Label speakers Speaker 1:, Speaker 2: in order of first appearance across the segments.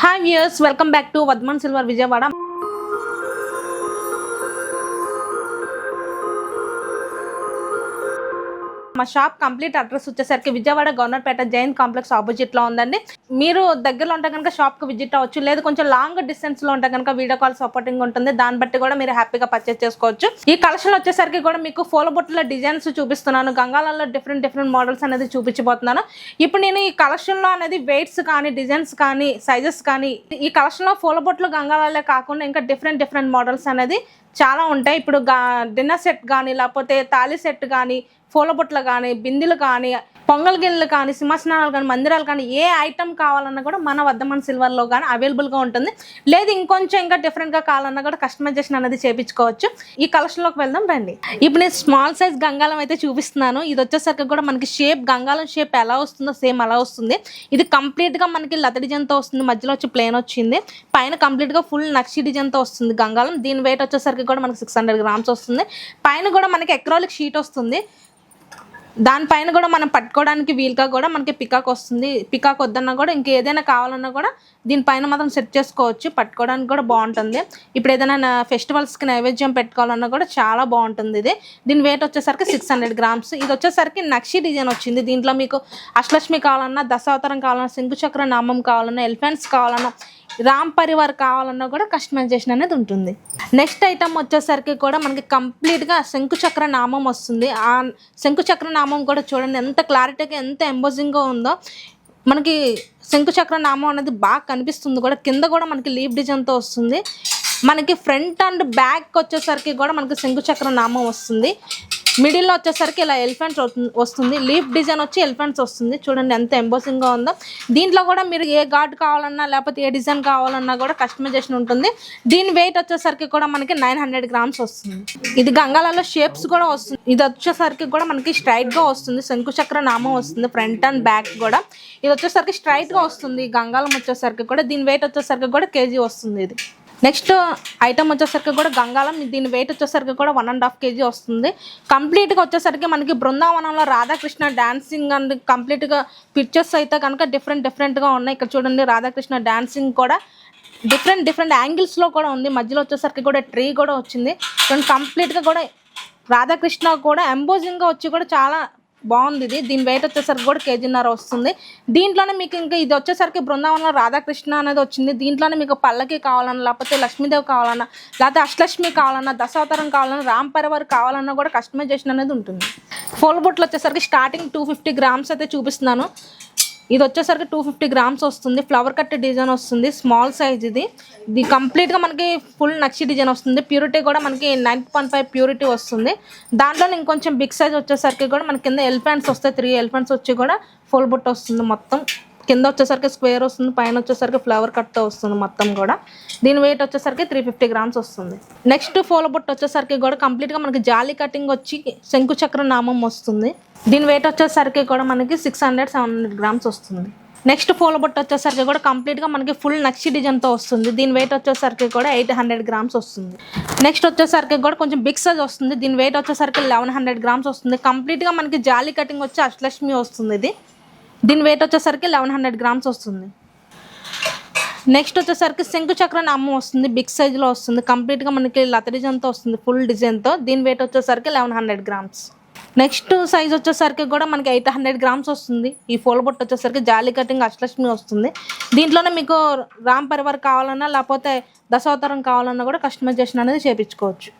Speaker 1: Hi viewers, welcome back to Vadman Silver Vijayawada. మా shop complete address వచ్చేసరికి Vijayawada Governorpet Jain complex opposite లో ఉందండి. మీరు దగ్గరలో ఉంటే కనుక షాప్ కు విజిట్ అవ్వచ్చు, లేదు కొంచెం లాంగ్ డిస్టెన్స్ లో ఉంటే కనుక వీడియో కాల్ సపోర్టింగ్ ఉంటుంది. దాన్ని బట్టి కూడా మీరు హ్యాపీగా పర్చేస్ చేసుకోవచ్చు. ఈ కలెక్షన్ వచ్చేసరికి కూడా మీకు పూల బొట్టుల డిజైన్స్ చూపిస్తున్నాను. గంగాలలో డిఫరెంట్ మోడల్స్ అనేది చూపించబోతున్నాను. ఇప్పుడు నేను ఈ కలెక్షన్ లో అనేది వెయిట్స్ కానీ, డిజైన్స్ కానీ, సైజెస్ కానీ, ఈ కలెక్షన్ లో పూల బొట్లు గంగాలలే కాకుండా ఇంకా డిఫరెంట్ మోడల్స్ అనేది చాలా ఉంటాయి. ఇప్పుడు డిన్నర్ సెట్ కానీ, లేకపోతే తాళి సెట్ కానీ, పూల బొట్లు కానీ, బిందెలు కానీ, పొంగల్ గిన్నెలు కానీ, సింహాసనాలు కానీ, మందిరాలు కానీ, ఏ ఐటమ్ కావాలన్నా కూడా మన వద్దమన్ సిల్వర్లో కానీ అవైలబుల్గా ఉంటుంది. లేదు ఇంకొంచెం ఇంకా డిఫరెంట్గా కావాలన్నా కూడా కస్టమైజేషన్ అనేది చేయించుకోవచ్చు. ఈ కలెక్షన్లోకి వెళ్దాం రండి. ఇప్పుడు నేను స్మాల్ సైజ్ గంగాలం అయితే చూపిస్తున్నాను. ఇది వచ్చేసరికి కూడా మనకి షేప్ గంగాలం షేప్ ఎలా వస్తుందో సేమ్ అలా వస్తుంది. ఇది కంప్లీట్గా మనకి లత డిజైన్తో వస్తుంది. మధ్యలో వచ్చి ప్లేన్ వచ్చింది. పైన కంప్లీట్గా ఫుల్ నక్షి డిజైన్తో వస్తుంది గంగాలం. దీని వెయిట్ వచ్చేసరికి కూడా మనకి 600 grams వస్తుంది. పైన కూడా మనకి ఎక్రాలిక్ షీట్ వస్తుంది. దానిపైన కూడా మనం పట్టుకోవడానికి వీలుగా కూడా మనకి పికాక్ వస్తుంది. పికాక్ వద్దన్నా కూడా ఇంకేదైనా కావాలన్నా కూడా దీనిపైన మాత్రం సెట్ చేసుకోవచ్చు. పట్టుకోవడానికి కూడా బాగుంటుంది. ఇప్పుడు ఏదైనా ఫెస్టివల్స్కి నైవేద్యం పెట్టుకోవాలన్నా కూడా చాలా బాగుంటుంది. దీని వెయిట్ వచ్చేసరికి 600 grams. ఇది వచ్చేసరికి నక్షి డిజైన్ వచ్చింది. దీంట్లో మీకు అష్టలక్ష్మి కావాలన్నా, దశావతారం కావాలన్నా, శంకుచక్ర నామం కావాలన్నా, ఎలిఫెంట్స్ కావాలన్నా, రామ్ పరివార్ కావాలన్నా కూడా కస్టమైజేషన్ అనేది ఉంటుంది. నెక్స్ట్ ఐటమ్ వచ్చేసరికి కూడా మనకి కంప్లీట్గా శంకుచక్ర నామం వస్తుంది. ఆ శంకుచక్ర నామం కూడా చూడండి ఎంత క్లారిటీగా, ఎంత ఎంబోజింగ్గా ఉందో. మనకి శంకుచక్ర నామం అనేది బాగా కనిపిస్తుంది కూడా. కింద కూడా మనకి లీఫ్ డిజైన్తో వస్తుంది. మనకి ఫ్రంట్ అండ్ బ్యాక్ వచ్చేసరికి కూడా మనకి శంకుచక్ర నామం వస్తుంది. మిడిల్లో వచ్చేసరికి ఇలా ఎలిఫెంట్స్ వస్తుంది. లీఫ్ డిజైన్ వచ్చి ఎలిఫెంట్స్ వస్తుంది. చూడండి ఎంత ఎంబోసింగ్గా ఉందో. దీంట్లో కూడా మీరు ఏ ఘాట్ కావాలన్నా, లేకపోతే ఏ డిజైన్ కావాలన్నా కూడా కస్టమైజేషన్ ఉంటుంది. దీని వెయిట్ వచ్చేసరికి కూడా మనకి 900 grams వస్తుంది. ఇది గంగాలలో షేప్స్ కూడా వస్తుంది. ఇది వచ్చేసరికి కూడా మనకి స్ట్రైట్గా వస్తుంది. శంకుచక్ర నామం వస్తుంది ఫ్రంట్ అండ్ బ్యాక్ కూడా. ఇది వచ్చేసరికి స్ట్రైట్గా వస్తుంది. గంగాలం వచ్చేసరికి కూడా దీని వెయిట్ వచ్చేసరికి కూడా kg వస్తుంది. ఇది నెక్స్ట్ ఐటమ్ వచ్చేసరికి కూడా గంగాలం. దీని వెయిట్ వచ్చేసరికి కూడా 1.5 kg వస్తుంది. కంప్లీట్గా వచ్చేసరికి మనకి బృందావనంలో రాధాకృష్ణ డాన్సింగ్ అండ్ కంప్లీట్గా పిక్చర్స్ అయితే కనుక డిఫరెంట్గా ఉన్నాయి. ఇక్కడ చూడండి రాధాకృష్ణ డాన్సింగ్ కూడా డిఫరెంట్ యాంగిల్స్లో కూడా ఉంది. మధ్యలో వచ్చేసరికి కూడా ట్రీ కూడా వచ్చింది. కంప్లీట్గా కూడా రాధాకృష్ణ కూడా ఎంబోజింగ్గా వచ్చి కూడా చాలా బాగుంది. దీని వెయిట్ వచ్చేసరికి కూడా 1.5 kg వస్తుంది. దీంట్లోనే మీకు ఇంకా ఇది వచ్చేసరికి బృందావనంలో రాధాకృష్ణ అనేది వచ్చింది. దీంట్లోనే మీకు పల్లకి కావాలన్నా, లేకపోతే లక్ష్మీదేవి కావాలన్నా, లేకపోతే అష్టలక్ష్మి కావాలన్నా, దశావతారం కావాలన్నా, రామ్ పరివార్ కావాలన్నా కూడా కస్టమైజేషన్ అనేది ఉంటుంది. పూల బొట్లు వచ్చేసరికి స్టార్టింగ్ 250 grams అయితే చూపిస్తున్నాను. ఇది వచ్చేసరికి 250 grams వస్తుంది. ఫ్లవర్ కట్ డిజైన్ వస్తుంది. స్మాల్ సైజ్ ఇది కంప్లీట్గా మనకి ఫుల్ నక్షి డిజైన్ వస్తుంది. ప్యూరిటీ కూడా మనకి 9.5 ప్యూరిటీ వస్తుంది. దాంట్లో ఇంకొంచెం బిగ్ సైజ్ వచ్చేసరికి కూడా మనకి కింద ఎలిఫెంట్స్ వస్తాయి. 3 ఎలిఫెంట్స్ వచ్చి కూడా ఫుల్ బుట్ట వస్తుంది. మొత్తం కింద వచ్చేసరికి స్క్వేర్ వస్తుంది. పైన వచ్చేసరికి ఫ్లవర్ కట్తో వస్తుంది మొత్తం కూడా. దీని వెయిట్ వచ్చేసరికి 350 grams వస్తుంది. నెక్స్ట్ పూల బుట్ట వచ్చేసరికి కూడా కంప్లీట్గా మనకి జాలీ కటింగ్ వచ్చి శంకుచక్ర నామం వస్తుంది. దీని వెయిట్ వచ్చేసరికి కూడా మనకి 600-700 grams వస్తుంది. నెక్స్ట్ పూల బొట్టు వచ్చేసరికి కూడా కంప్లీట్గా మనకి ఫుల్ నక్షి డిజైన్తో వస్తుంది. దీని వెయిట్ వచ్చేసరికి కూడా 800 grams వస్తుంది. నెక్స్ట్ వచ్చేసరికి కూడా కొంచెం బిగ్ సైజ్ వస్తుంది. దీని వెయిట్ వచ్చేసరికి 1100 grams వస్తుంది. కంప్లీట్గా మనకి జాలీ కటింగ్ వచ్చి అష్టలక్ష్మి వస్తుంది. దీని వెయిట్ వచ్చేసరికి 1100 grams వస్తుంది. నెక్స్ట్ వచ్చేసరికి శంకుచక్ర నామం వస్తుంది. బిగ్ సైజులో వస్తుంది. కంప్లీట్గా మనకి లత డిజైన్తో వస్తుంది. ఫుల్ డిజైన్తో. దీని వెయిట్ వచ్చేసరికి 1100 grams. నెక్స్ట్ సైజ్ వచ్చేసరికి కూడా మనకి 800 grams వస్తుంది. ఈ పూల బొట్టు వచ్చేసరికి జాలీ కటింగ్ అష్టలక్ష్మి వస్తుంది. దీంట్లోనే మీకు రామ్ పరివార్ కావాలన్నా, లేకపోతే దశావతారం కావాలన్నా కూడా కస్టమైజేషన్ అనేది చేయించుకోవచ్చు.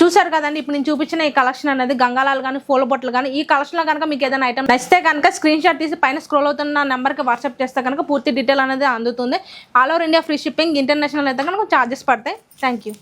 Speaker 1: చూసారు కదండి, ఇప్పుడు నేను చూపించిన ఈ కలెక్షన్ అనేది గంగాలాలు కానీ, పూల బొట్లు కానీ. ఈ కలెక్షన్లో కనుక మీకు ఏదైనా ఐటమ్ నచ్చితే కనుక స్క్రీన్ షాట్ తీసి పైన స్క్రోల్ అవుతున్న నెంబర్కి వాట్సాప్ చేస్తే కనుక పూర్తి డీటెయిల్ అనేది అందుతుంది. All over India free shipping. International అయితే కనుక చార్జెస్ పడతాయి. Thank you.